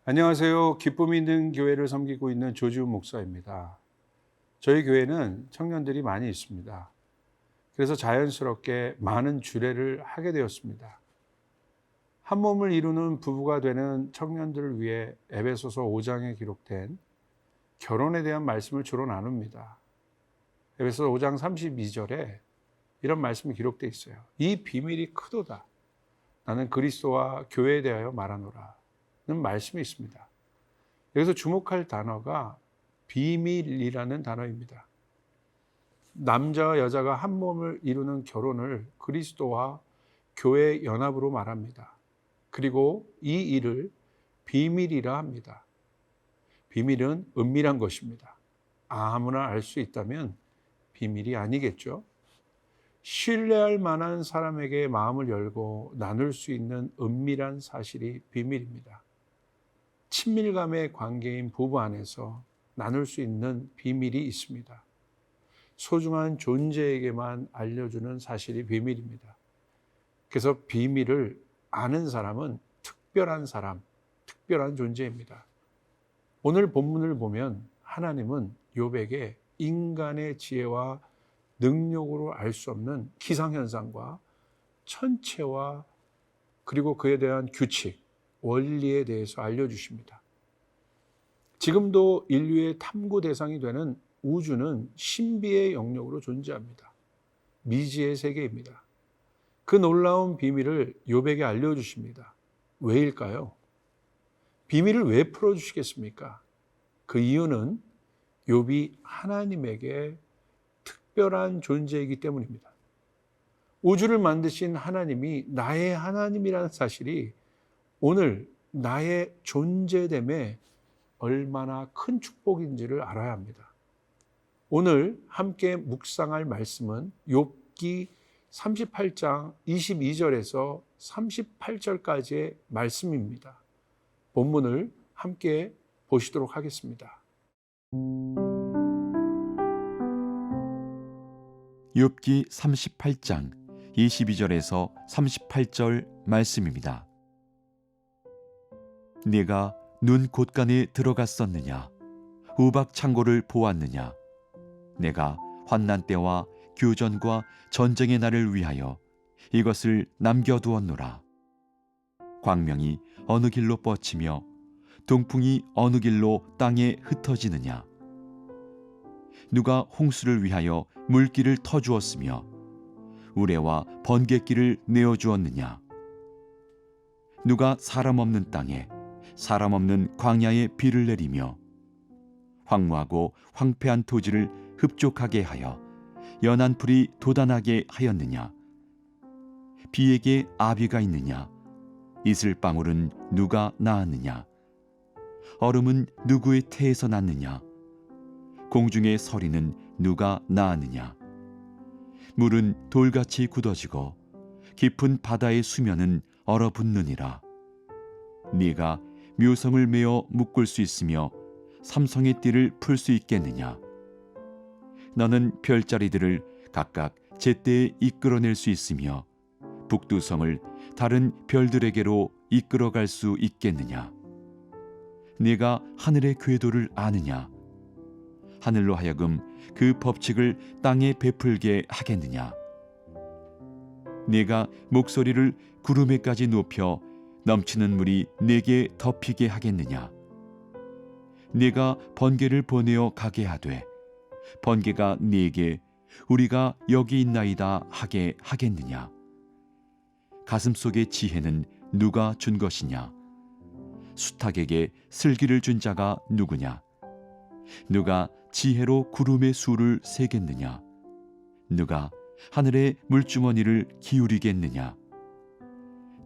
안녕하세요. 기쁨 있는 교회를 섬기고 있는 조지훈 목사입니다. 저희 교회는 청년들이 많이 있습니다. 그래서 자연스럽게 많은 주례를 하게 되었습니다. 한 몸을 이루는 부부가 되는 청년들을 위해 에베소서 5장에 기록된 결혼에 대한 말씀을 주로 나눕니다. 에베소서 5장 32절에 이런 말씀이 기록되어 있어요. 이 비밀이 크도다. 나는 그리스도와 교회에 대하여 말하노라. 는 말씀이 있습니다. 여기서 주목할 단어가 비밀이라는 단어입니다. 남자와 여자가 한 몸을 이루는 결혼을 그리스도와 교회의 연합으로 말합니다. 그리고 이 일을 비밀이라 합니다. 비밀은 은밀한 것입니다. 아무나 알 수 있다면 비밀이 아니겠죠. 신뢰할 만한 사람에게 마음을 열고 나눌 수 있는 은밀한 사실이 비밀입니다. 친밀감의 관계인 부부 안에서 나눌 수 있는 비밀이 있습니다. 소중한 존재에게만 알려주는 사실이 비밀입니다. 그래서 비밀을 아는 사람은 특별한 사람, 특별한 존재입니다. 오늘 본문을 보면 하나님은 욥에게 인간의 지혜와 능력으로 알 수 없는 기상현상과 천체와 그리고 그에 대한 규칙, 원리에 대해서 알려주십니다. 지금도 인류의 탐구 대상이 되는 우주는 신비의 영역으로 존재합니다. 미지의 세계입니다. 그 놀라운 비밀을 욥에게 알려주십니다. 왜일까요? 비밀을 왜 풀어주시겠습니까? 그 이유는 욥이 하나님에게 특별한 존재이기 때문입니다. 우주를 만드신 하나님이 나의 하나님이라는 사실이 오늘 나의 존재됨에 얼마나 큰 축복인지를 알아야 합니다. 오늘 함께 묵상할 말씀은 욥기 38장 22절에서 38절까지의 말씀입니다. 본문을 함께 보시도록 하겠습니다. 욥기 38장 22절에서 38절 말씀입니다. 네가 눈 곳간에 들어갔었느냐? 우박 창고를 보았느냐? 내가 환난 때와 교전과 전쟁의 날을 위하여 이것을 남겨두었노라. 광명이 어느 길로 뻗치며 동풍이 어느 길로 땅에 흩어지느냐? 누가 홍수를 위하여 물길을 터주었으며 우레와 번갯길을 내어주었느냐? 누가 사람 없는 땅에 사람 없는 광야에 비를 내리며 황무하고 황폐한 토지를 흡족하게 하여 연한 풀이 돋아나게 하였느냐? 비에게 아비가 있느냐? 이슬방울은 누가 낳았느냐? 얼음은 누구의 태에서 났느냐? 공중의 서리는 누가 낳았느냐? 물은 돌같이 굳어지고 깊은 바다의 수면은 얼어붙느니라. 네가 묘성을 메어 묶을 수 있으며 삼성의 띠를 풀 수 있겠느냐? 너는 별자리들을 각각 제때에 이끌어낼 수 있으며 북두성을 다른 별들에게로 이끌어갈 수 있겠느냐? 네가 하늘의 궤도를 아느냐? 하늘로 하여금 그 법칙을 땅에 베풀게 하겠느냐? 네가 목소리를 구름에까지 높여 넘치는 물이 내게 덮이게 하겠느냐? 네가 번개를 보내어 가게 하되 번개가 네게 우리가 여기 있나이다 하게 하겠느냐? 가슴속의 지혜는 누가 준 것이냐? 수탉에게 슬기를 준 자가 누구냐? 누가 지혜로 구름의 수를 세겠느냐? 누가 하늘의 물주머니를 기울이겠느냐?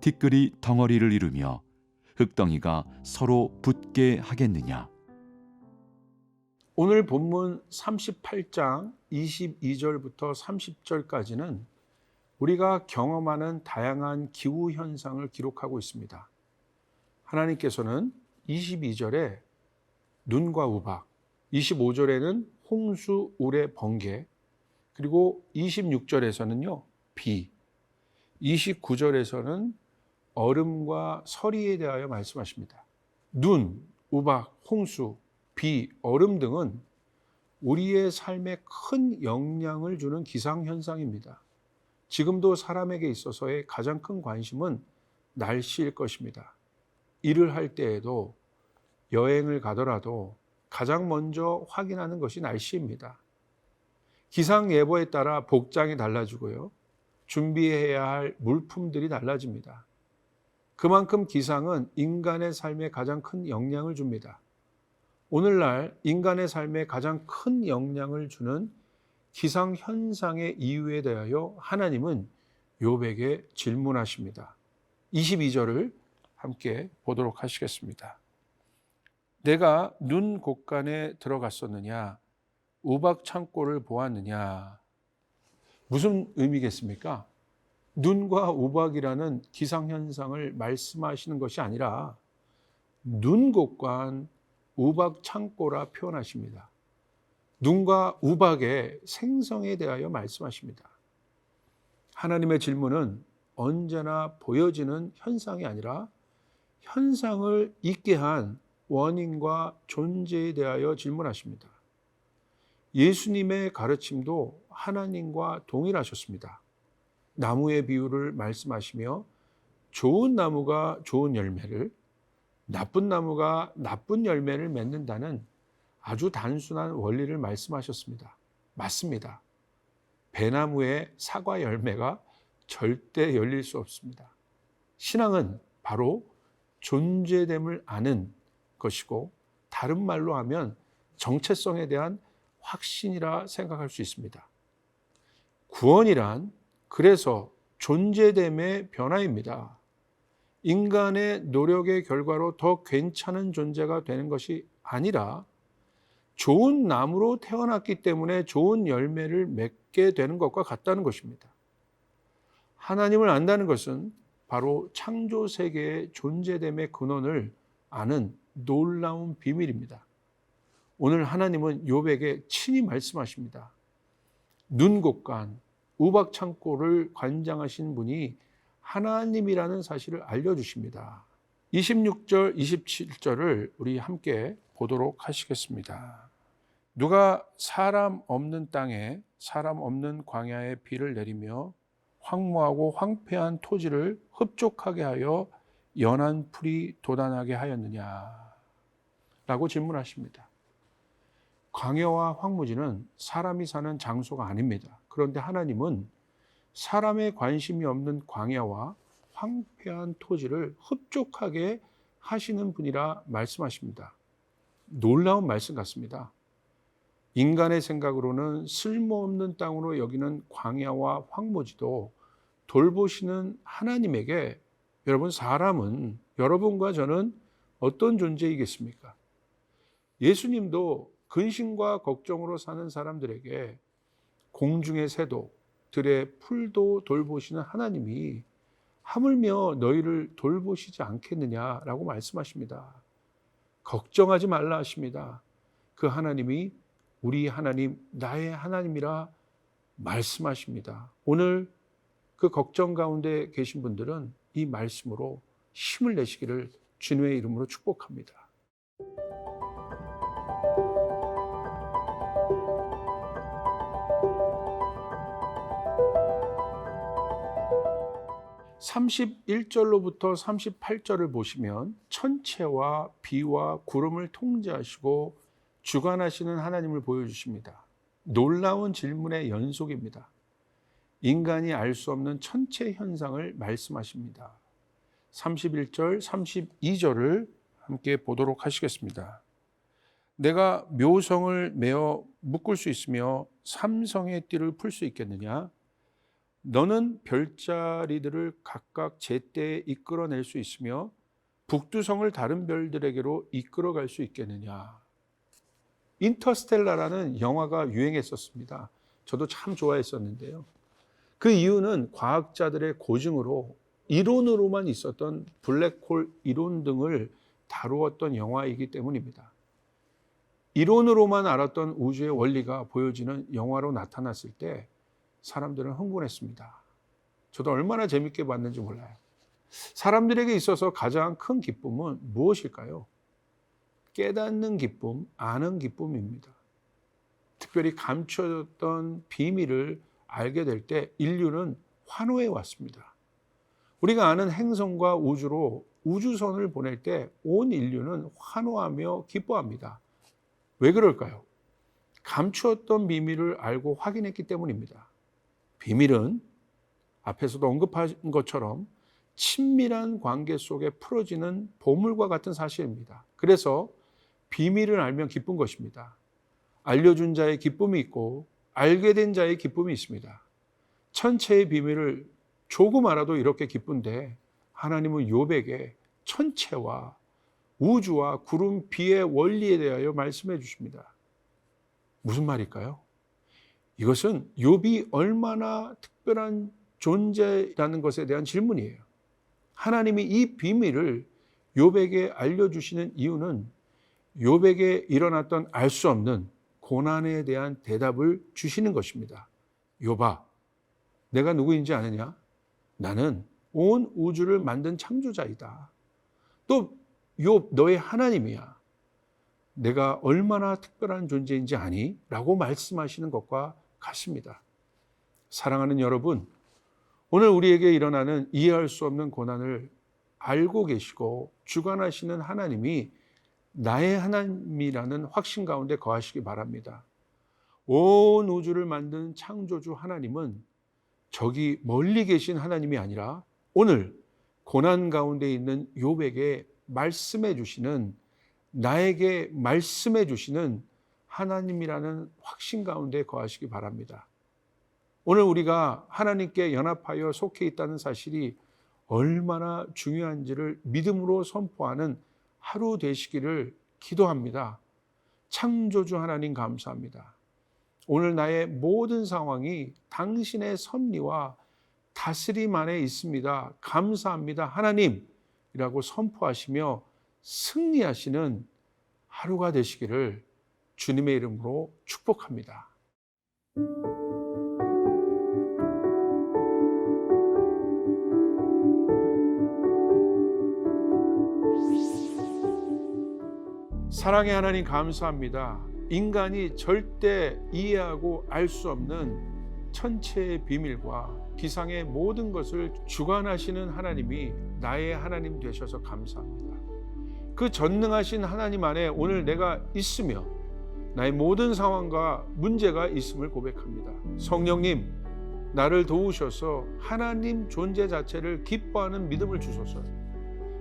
티끌이 덩어리를 이루며 흙덩이가 서로 붙게 하겠느냐? 오늘 본문 38장 22절부터 30절까지는 우리가 경험하는 다양한 기후 현상을 기록하고 있습니다. 하나님께서는 22절에 눈과 우박, 25절에는 홍수, 우레, 번개, 그리고 26절에서는요, 비, 29절에서는 얼음과 서리에 대하여 말씀하십니다. 눈, 우박, 홍수, 비, 얼음 등은 우리의 삶에 큰 영향을 주는 기상현상입니다. 지금도 사람에게 있어서의 가장 큰 관심은 날씨일 것입니다. 일을 할 때에도 여행을 가더라도 가장 먼저 확인하는 것이 날씨입니다. 기상 예보에 따라 복장이 달라지고요. 준비해야 할 물품들이 달라집니다. 그만큼 기상은 인간의 삶에 가장 큰 영향을 줍니다. 오늘날 인간의 삶에 가장 큰 영향을 주는 기상 현상의 이유에 대하여 하나님은 욥에게 질문하십니다. 22절을 함께 보도록 하시겠습니다. 내가 눈 곳간에 들어갔었느냐? 우박 창고를 보았느냐? 무슨 의미겠습니까? 눈과 우박이라는 기상현상을 말씀하시는 것이 아니라 눈 곳간 우박 창고라 표현하십니다. 눈과 우박의 생성에 대하여 말씀하십니다. 하나님의 질문은 언제나 보여지는 현상이 아니라 현상을 있게 한 원인과 존재에 대하여 질문하십니다. 예수님의 가르침도 하나님과 동일하셨습니다. 나무의 비유를 말씀하시며 좋은 나무가 좋은 열매를, 나쁜 나무가 나쁜 열매를 맺는다는 아주 단순한 원리를 말씀하셨습니다. 맞습니다. 배나무의 사과 열매가 절대 열릴 수 없습니다. 신앙은 바로 존재됨을 아는 것이고, 다른 말로 하면 정체성에 대한 확신이라 생각할 수 있습니다. 구원이란 그래서 존재됨의 변화입니다. 인간의 노력의 결과로 더 괜찮은 존재가 되는 것이 아니라 좋은 나무로 태어났기 때문에 좋은 열매를 맺게 되는 것과 같다는 것입니다. 하나님을 안다는 것은 바로 창조 세계의 존재됨의 근원을 아는 놀라운 비밀입니다. 오늘 하나님은 욥에게 친히 말씀하십니다. 눈 곳간 우박 창고를 관장하신 분이 하나님이라는 사실을 알려주십니다. 26절, 27절을 우리 함께 보도록 하시겠습니다. 누가 사람 없는 땅에 사람 없는 광야에 비를 내리며 황무하고 황폐한 토지를 흡족하게 하여 연한 풀이 돋아나게 하였느냐? 라고 질문하십니다. 광야와 황무지는 사람이 사는 장소가 아닙니다. 그런데 하나님은 사람의 관심이 없는 광야와 황폐한 토지를 흡족하게 하시는 분이라 말씀하십니다. 놀라운 말씀 같습니다. 인간의 생각으로는 쓸모없는 땅으로 여기는 광야와 황무지도 돌보시는 하나님에게 여러분, 사람은, 여러분과 저는 어떤 존재이겠습니까? 예수님도 근심과 걱정으로 사는 사람들에게 공중의 새도 들의 풀도 돌보시는 하나님이 하물며 너희를 돌보시지 않겠느냐라고 말씀하십니다. 걱정하지 말라 하십니다. 그 하나님이 우리 하나님, 나의 하나님이라 말씀하십니다. 오늘 그 걱정 가운데 계신 분들은 이 말씀으로 힘을 내시기를 주님의 이름으로 축복합니다. (31절로부터) (38절을) 보시면 천체와 비와 구름을 통제하시고 주관하시는 하나님을 보여주십니다. 놀라운 질문의 연속입니다. 인간이 알 수 없는 천체 현상을 말씀하십니다. 31절, 32절을 함께 보도록 하시겠습니다. 내가 묘성을 메어 묶을 수 있으며 삼성의 띠를 풀 수 있겠느냐? 너는 별자리들을 각각 제때에 이끌어낼 수 있으며 북두성을 다른 별들에게로 이끌어갈 수 있겠느냐? 인터스텔라라는 영화가 유행했었습니다. 저도 참 좋아했었는데요. 그 이유는 과학자들의 고증으로 이론으로만 있었던 블랙홀 이론 등을 다루었던 영화이기 때문입니다. 이론으로만 알았던 우주의 원리가 보여지는 영화로 나타났을 때 사람들은 흥분했습니다. 저도 얼마나 재밌게 봤는지 몰라요. 사람들에게 있어서 가장 큰 기쁨은 무엇일까요? 깨닫는 기쁨, 아는 기쁨입니다. 특별히 감춰졌던 비밀을 알게 될 때 인류는 환호해 왔습니다. 우리가 아는 행성과 우주로 우주선을 보낼 때 온 인류는 환호하며 기뻐합니다. 왜 그럴까요? 감추었던 비밀을 알고 확인했기 때문입니다. 비밀은 앞에서도 언급한 것처럼 친밀한 관계 속에 풀어지는 보물과 같은 사실입니다. 그래서 비밀을 알면 기쁜 것입니다. 알려준 자의 기쁨이 있고 알게 된 자의 기쁨이 있습니다. 천체의 비밀을 조금 알아도 이렇게 기쁜데 하나님은 욥에게 천체와 우주와 구름, 비의 원리에 대하여 말씀해 주십니다. 무슨 말일까요? 이것은 욥이 얼마나 특별한 존재라는 것에 대한 질문이에요. 하나님이 이 비밀을 욥에게 알려주시는 이유는 욥에게 일어났던 알 수 없는 고난에 대한 대답을 주시는 것입니다. 욥아, 내가 누구인지 아느냐? 나는 온 우주를 만든 창조자이다. 또 욥, 너의 하나님이야. 내가 얼마나 특별한 존재인지 아니? 라고 말씀하시는 것과 같습니다. 사랑하는 여러분, 오늘 우리에게 일어나는 이해할 수 없는 고난을 알고 계시고 주관하시는 하나님이 나의 하나님이라는 확신 가운데 거하시기 바랍니다. 온 우주를 만든 창조주 하나님은 저기 멀리 계신 하나님이 아니라 오늘 고난 가운데 있는 욥에게 말씀해 주시는, 나에게 말씀해 주시는 하나님이라는 확신 가운데 거하시기 바랍니다. 오늘 우리가 하나님께 연합하여 속해 있다는 사실이 얼마나 중요한지를 믿음으로 선포하는 하루 되시기를 기도합니다. 창조주 하나님 감사합니다. 오늘 나의 모든 상황이 당신의 섭리와 다스림 안에 있습니다. 감사합니다. 하나님이라고 선포하시며 승리하시는 하루가 되시기를 주님의 이름으로 축복합니다. 사랑의 하나님 감사합니다. 인간이 절대 이해하고 알 수 없는 천체의 비밀과 기상의 모든 것을 주관하시는 하나님이 나의 하나님 되셔서 감사합니다. 그 전능하신 하나님 안에 오늘 내가 있으며 나의 모든 상황과 문제가 있음을 고백합니다. 성령님, 나를 도우셔서 하나님 존재 자체를 기뻐하는 믿음을 주소서.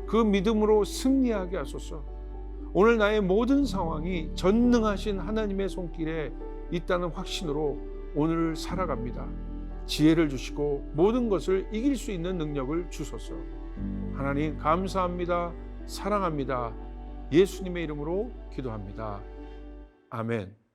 그 믿음으로 승리하게 하소서. 오늘 나의 모든 상황이 전능하신 하나님의 손길에 있다는 확신으로 오늘 살아갑니다. 지혜를 주시고 모든 것을 이길 수 있는 능력을 주소서. 하나님 감사합니다. 사랑합니다. 예수님의 이름으로 기도합니다. 아멘.